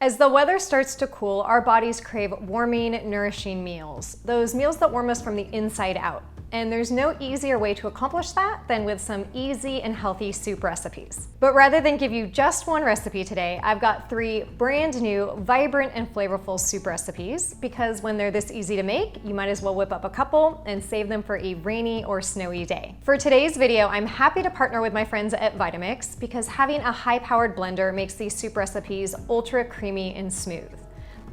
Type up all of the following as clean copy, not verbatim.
As the weather starts to cool, our bodies crave warming, nourishing meals. Those meals that warm us from the inside out. And there's no easier way to accomplish that than with some easy and healthy soup recipes. But rather than give you just one recipe today, I've got 3 brand new, vibrant and flavorful soup recipes, because when they're this easy to make, you might as well whip up a couple and save them for a rainy or snowy day. For today's video, I'm happy to partner with my friends at Vitamix because having a high-powered blender makes these soup recipes ultra creamy and smooth.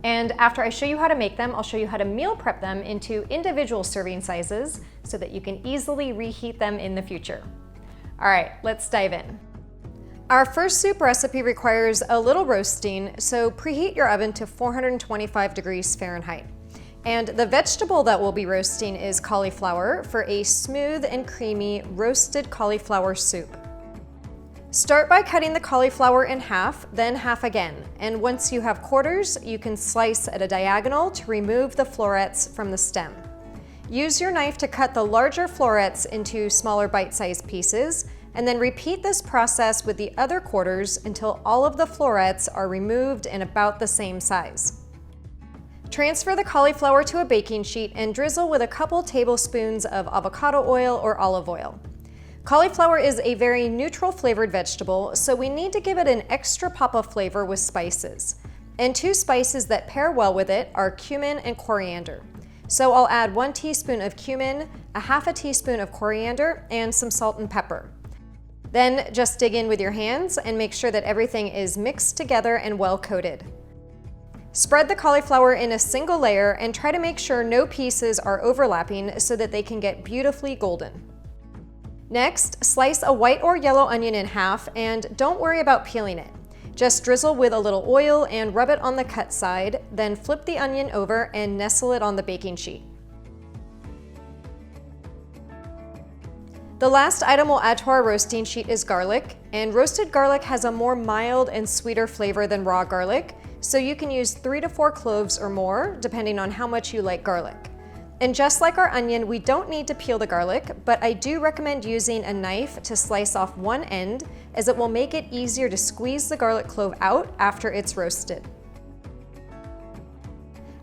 And after I show you how to make them, I'll show you how to meal prep them into individual serving sizes so that you can easily reheat them in the future. All right, let's dive in. Our first soup recipe requires a little roasting, so preheat your oven to 425 degrees Fahrenheit. And the vegetable that we'll be roasting is cauliflower for a smooth and creamy roasted cauliflower soup. Start by cutting the cauliflower in half, then half again. And once you have quarters, you can slice at a diagonal to remove the florets from the stem. Use your knife to cut the larger florets into smaller bite-sized pieces, and then repeat this process with the other quarters until all of the florets are removed and about the same size. Transfer the cauliflower to a baking sheet and drizzle with a couple tablespoons of avocado oil or olive oil. Cauliflower is a very neutral flavored vegetable, so we need to give it an extra pop of flavor with spices. And 2 spices that pair well with it are cumin and coriander. So I'll add 1 teaspoon of cumin, a half a teaspoon of coriander, and some salt and pepper. Then just dig in with your hands and make sure that everything is mixed together and well coated. Spread the cauliflower in a single layer and try to make sure no pieces are overlapping so that they can get beautifully golden. Next, slice a white or yellow onion in half and don't worry about peeling it. Just drizzle with a little oil and rub it on the cut side, then flip the onion over and nestle it on the baking sheet. The last item we'll add to our roasting sheet is garlic, and roasted garlic has a more mild and sweeter flavor than raw garlic, so you can use 3 to 4 cloves or more, depending on how much you like garlic. And just like our onion, we don't need to peel the garlic, but I do recommend using a knife to slice off one end, as it will make it easier to squeeze the garlic clove out after it's roasted.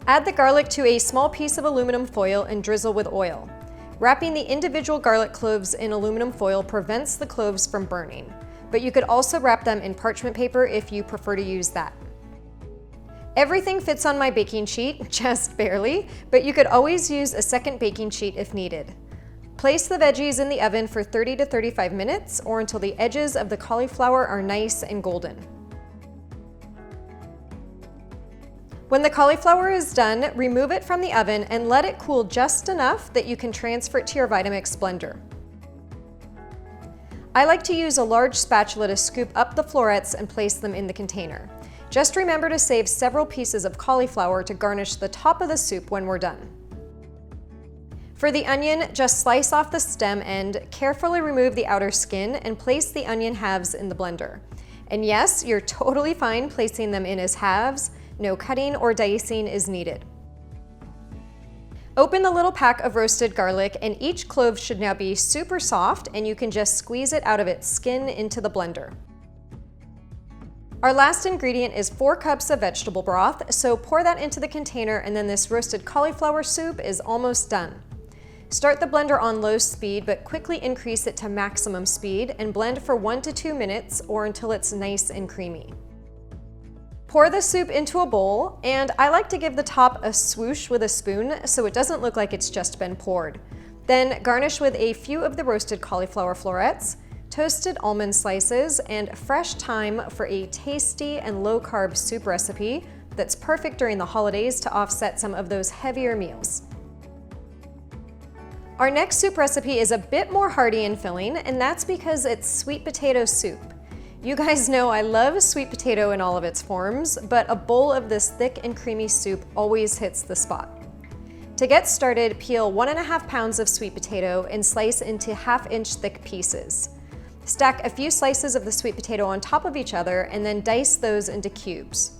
Add the garlic to a small piece of aluminum foil and drizzle with oil. Wrapping the individual garlic cloves in aluminum foil prevents the cloves from burning, but you could also wrap them in parchment paper if you prefer to use that. Everything fits on my baking sheet, just barely, but you could always use a second baking sheet if needed. Place the veggies in the oven for 30 to 35 minutes or until the edges of the cauliflower are nice and golden. When the cauliflower is done, remove it from the oven and let it cool just enough that you can transfer it to your Vitamix blender. I like to use a large spatula to scoop up the florets and place them in the container. Just remember to save several pieces of cauliflower to garnish the top of the soup when we're done. For the onion, just slice off the stem end, carefully remove the outer skin, and place the onion halves in the blender. And yes, you're totally fine placing them in as halves. No cutting or dicing is needed. Open the little pack of roasted garlic, and each clove should now be super soft, and you can just squeeze it out of its skin into the blender. Our last ingredient is 4 cups of vegetable broth, so pour that into the container and then this roasted cauliflower soup is almost done. Start the blender on low speed, but quickly increase it to maximum speed and blend for 1 to 2 minutes or until it's nice and creamy. Pour the soup into a bowl, and I like to give the top a swoosh with a spoon so it doesn't look like it's just been poured. Then garnish with a few of the roasted cauliflower florets, toasted almond slices, and fresh thyme for a tasty and low-carb soup recipe that's perfect during the holidays to offset some of those heavier meals. Our next soup recipe is a bit more hearty and filling, and that's because it's sweet potato soup. You guys know I love sweet potato in all of its forms, but a bowl of this thick and creamy soup always hits the spot. To get started, peel 1.5 pounds of sweet potato and slice into 1/2-inch thick pieces. Stack a few slices of the sweet potato on top of each other and then dice those into cubes.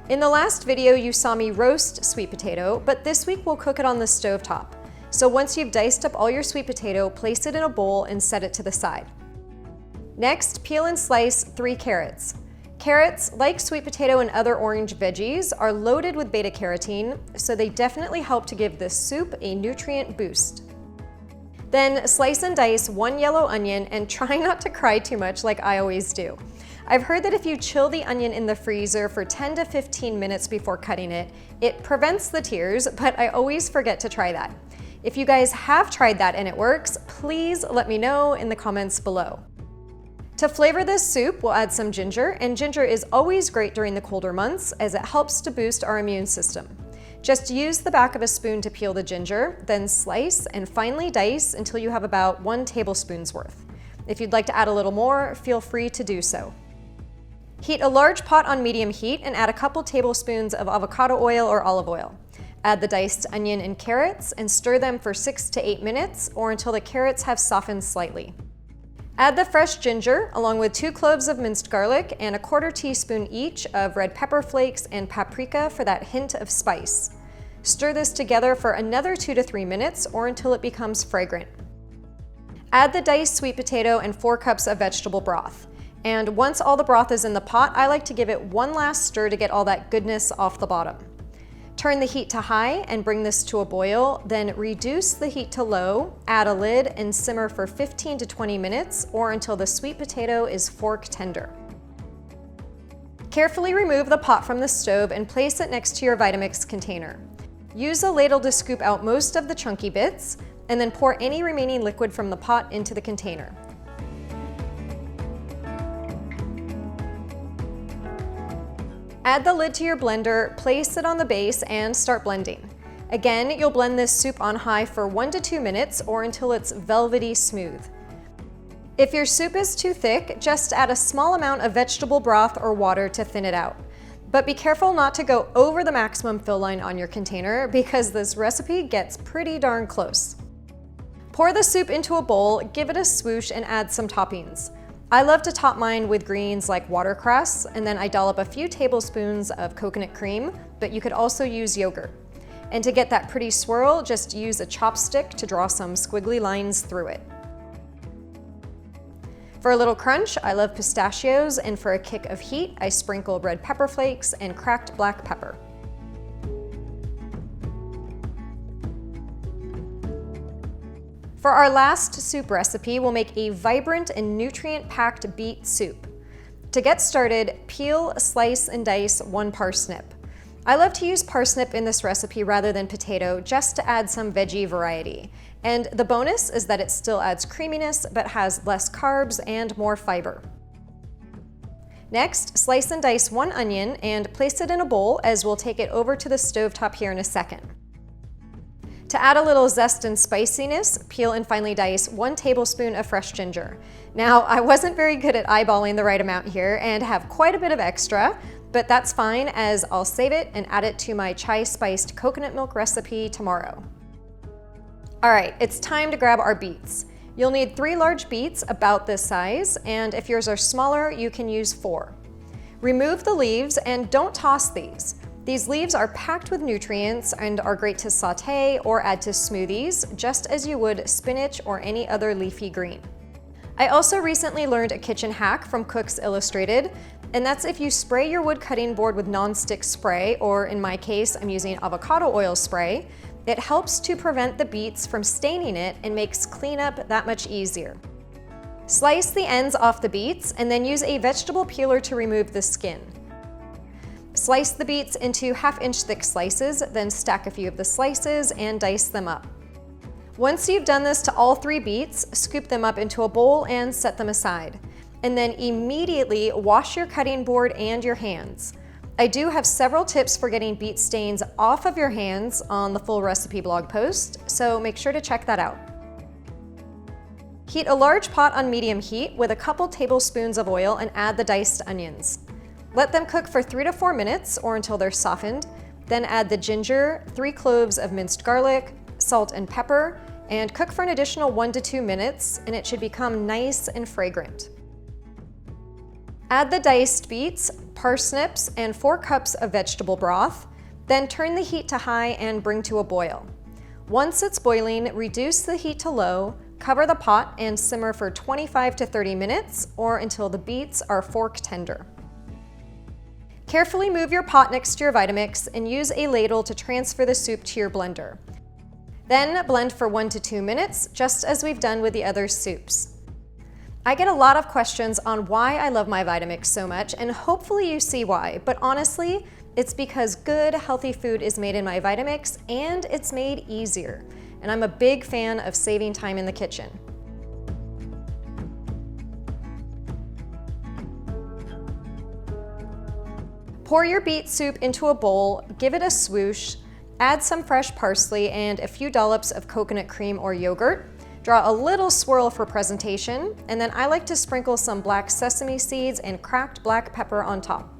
In the last video, you saw me roast sweet potato, but this week we'll cook it on the stovetop. So once you've diced up all your sweet potato, place it in a bowl and set it to the side. Next, peel and slice 3 carrots. Carrots, like sweet potato and other orange veggies, are loaded with beta-carotene, so they definitely help to give this soup a nutrient boost. Then slice and dice 1 yellow onion and try not to cry too much like I always do. I've heard that if you chill the onion in the freezer for 10 to 15 minutes before cutting it, it prevents the tears, but I always forget to try that. If you guys have tried that and it works, please let me know in the comments below. To flavor this soup, we'll add some ginger, and ginger is always great during the colder months as it helps to boost our immune system. Just use the back of a spoon to peel the ginger, then slice and finely dice until you have about 1 tablespoon's worth. If you'd like to add a little more, feel free to do so. Heat a large pot on medium heat and add a couple tablespoons of avocado oil or olive oil. Add the diced onion and carrots and stir them for 6 to 8 minutes or until the carrots have softened slightly. Add the fresh ginger along with 2 cloves of minced garlic and a 1/4 teaspoon each of red pepper flakes and paprika for that hint of spice. Stir this together for another 2 to 3 minutes or until it becomes fragrant. Add the diced sweet potato and 4 cups of vegetable broth. And once all the broth is in the pot, I like to give it one last stir to get all that goodness off the bottom. Turn the heat to high and bring this to a boil, then reduce the heat to low, add a lid, and simmer for 15 to 20 minutes or until the sweet potato is fork tender. Carefully remove the pot from the stove and place it next to your Vitamix container. Use a ladle to scoop out most of the chunky bits, and then pour any remaining liquid from the pot into the container. Add the lid to your blender, place it on the base, and start blending. Again, you'll blend this soup on high for 1 to 2 minutes or until it's velvety smooth. If your soup is too thick, just add a small amount of vegetable broth or water to thin it out. But be careful not to go over the maximum fill line on your container because this recipe gets pretty darn close. Pour the soup into a bowl, give it a swoosh, and add some toppings. I love to top mine with greens like watercress, and then I dollop a few tablespoons of coconut cream, but you could also use yogurt. And to get that pretty swirl, just use a chopstick to draw some squiggly lines through it. For a little crunch, I love pistachios, and for a kick of heat, I sprinkle red pepper flakes and cracked black pepper. For our last soup recipe, we'll make a vibrant and nutrient-packed beet soup. To get started, peel, slice, and dice 1 parsnip. I love to use parsnip in this recipe rather than potato, just to add some veggie variety. And the bonus is that it still adds creaminess, but has less carbs and more fiber. Next, slice and dice 1 onion and place it in a bowl as we'll take it over to the stovetop here in a second. To add a little zest and spiciness, peel and finely dice 1 tablespoon of fresh ginger. Now, I wasn't very good at eyeballing the right amount here and have quite a bit of extra, but that's fine as I'll save it and add it to my chai-spiced coconut milk recipe tomorrow. All right, it's time to grab our beets. You'll need 3 large beets about this size, and if yours are smaller, you can use 4. Remove the leaves and don't toss these. These leaves are packed with nutrients and are great to saute or add to smoothies, just as you would spinach or any other leafy green. I also recently learned a kitchen hack from Cooks Illustrated, and that's if you spray your wood cutting board with non-stick spray, or in my case, I'm using avocado oil spray, it helps to prevent the beets from staining it and makes cleanup that much easier. Slice the ends off the beets and then use a vegetable peeler to remove the skin. Slice the beets into 1/2 inch thick slices, then stack a few of the slices and dice them up. Once you've done this to all 3 beets, scoop them up into a bowl and set them aside. And then immediately wash your cutting board and your hands. I do have several tips for getting beet stains off of your hands on the full recipe blog post, so make sure to check that out. Heat a large pot on medium heat with a couple tablespoons of oil and add the diced onions. Let them cook for 3 to 4 minutes or until they're softened. Then add the ginger, 3 cloves of minced garlic, salt and pepper, and cook for an additional 1 to 2 minutes, and it should become nice and fragrant. Add the diced beets, parsnips, and 4 cups of vegetable broth. Then turn the heat to high and bring to a boil. Once it's boiling, reduce the heat to low, cover the pot, and simmer for 25 to 30 minutes or until the beets are fork tender. Carefully move your pot next to your Vitamix and use a ladle to transfer the soup to your blender. Then blend for 1 to 2 minutes, just as we've done with the other soups. I get a lot of questions on why I love my Vitamix so much, and hopefully you see why, but honestly, it's because good, healthy food is made in my Vitamix and it's made easier. And I'm a big fan of saving time in the kitchen. Pour your beet soup into a bowl, give it a swoosh, add some fresh parsley and a few dollops of coconut cream or yogurt. Draw a little swirl for presentation, and then I like to sprinkle some black sesame seeds and cracked black pepper on top.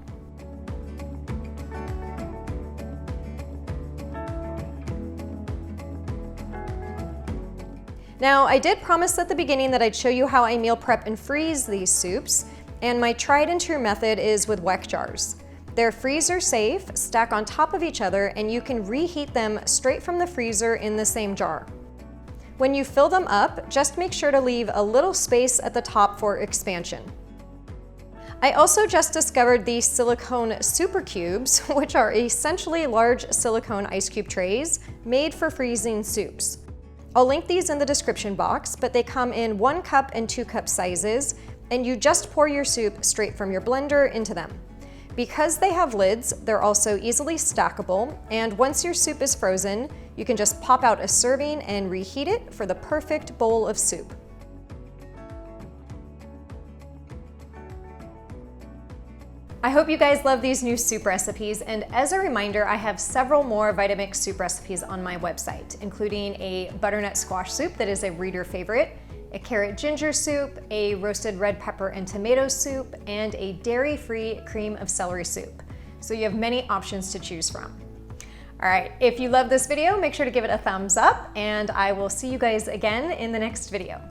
Now, I did promise at the beginning that I'd show you how I meal prep and freeze these soups, and my tried and true method is with weck jars. They're freezer safe, stack on top of each other, and you can reheat them straight from the freezer in the same jar. When you fill them up, just make sure to leave a little space at the top for expansion. I also just discovered these silicone super cubes, which are essentially large silicone ice cube trays made for freezing soups. I'll link these in the description box, but they come in 1 cup and 2 cup sizes, and you just pour your soup straight from your blender into them. Because they have lids, they're also easily stackable, and once your soup is frozen, you can just pop out a serving and reheat it for the perfect bowl of soup. I hope you guys love these new soup recipes, and as a reminder, I have several more Vitamix soup recipes on my website, including a butternut squash soup that is a reader favorite, a carrot ginger soup, a roasted red pepper and tomato soup, and a dairy-free cream of celery soup. So you have many options to choose from. All right, if you love this video, make sure to give it a thumbs up, and I will see you guys again in the next video.